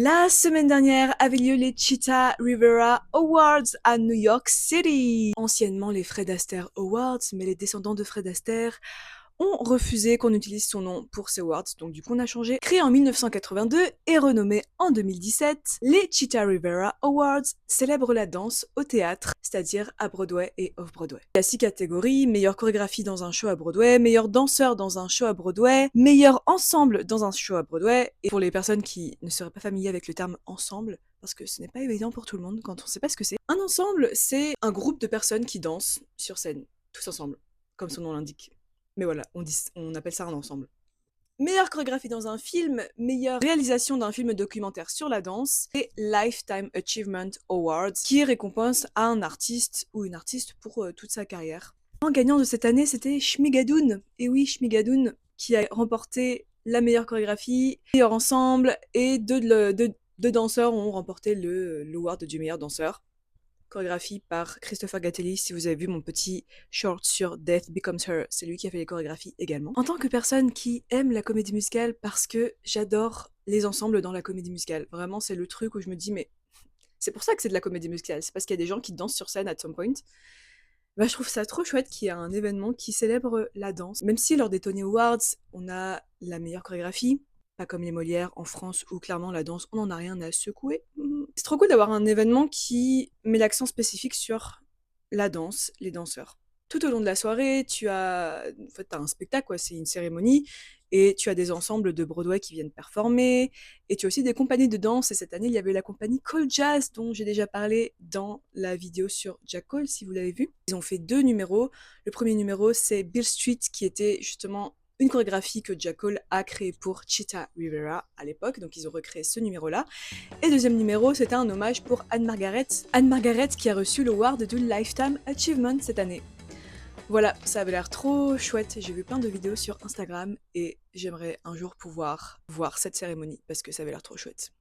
La semaine dernière avaient lieu les Cheetah Rivera Awards à New York City. Anciennement les Fred Astaire Awards, mais les descendants de Fred Astaire ont refusé qu'on utilise son nom pour ces awards, donc du coup on a changé. Créé en 1982 et renommé en 2017, les Cheetah Rivera Awards célèbrent la danse au théâtre, c'est-à-dire à Broadway et off-Broadway. Il y a 6 catégories: meilleure chorégraphie dans un show à Broadway, meilleur danseur dans un show à Broadway, meilleur ensemble dans un show à Broadway. Et pour les personnes qui ne seraient pas familières avec le terme ensemble, parce que ce n'est pas évident pour tout le monde quand on ne sait pas ce que c'est. Un ensemble, c'est un groupe de personnes qui dansent sur scène, tous ensemble, comme son nom l'indique. Mais voilà, on appelle ça un ensemble. Meilleure chorégraphie dans un film, meilleure réalisation d'un film documentaire sur la danse, et Lifetime Achievement Awards, qui récompense un artiste ou une artiste pour toute sa carrière. Le gagnant de cette année, c'était Shmigadoon. Et oui, Shmigadoon, qui a remporté la meilleure chorégraphie, meilleur ensemble, et deux danseurs ont remporté l'award du meilleur danseur. Chorégraphie par Christopher Gattelli. Si vous avez vu mon petit short sur Death Becomes Her, c'est lui qui a fait les chorégraphies également. En tant que personne qui aime la comédie musicale, parce que j'adore les ensembles dans la comédie musicale, vraiment c'est le truc où je me dis mais c'est pour ça que c'est de la comédie musicale, c'est parce qu'il y a des gens qui dansent sur scène at some point. Bah, je trouve ça trop chouette qu'il y ait un événement qui célèbre la danse. Même si lors des Tony Awards, on a la meilleure chorégraphie, pas comme les Molières en France où clairement la danse, on n'en a rien à secouer. C'est trop cool d'avoir un événement qui met l'accent spécifique sur la danse, les danseurs. Tout au long de la soirée, en fait, t'as un spectacle, quoi, c'est une cérémonie, et tu as des ensembles de Broadway qui viennent performer, et tu as aussi des compagnies de danse, et cette année, il y avait la compagnie Cole Jazz, dont j'ai déjà parlé dans la vidéo sur Jack Cole, si vous l'avez vu. Ils ont fait 2 numéros. Le premier numéro, c'est Bill Street, qui était justement une chorégraphie que Jack Cole a créée pour Cheetah Rivera à l'époque, donc ils ont recréé ce numéro-là. Et deuxième numéro, c'était un hommage pour Anne-Margaret. Anne-Margaret qui a reçu l'award du Lifetime Achievement cette année. Voilà, ça avait l'air trop chouette, j'ai vu plein de vidéos sur Instagram et j'aimerais un jour pouvoir voir cette cérémonie parce que ça avait l'air trop chouette.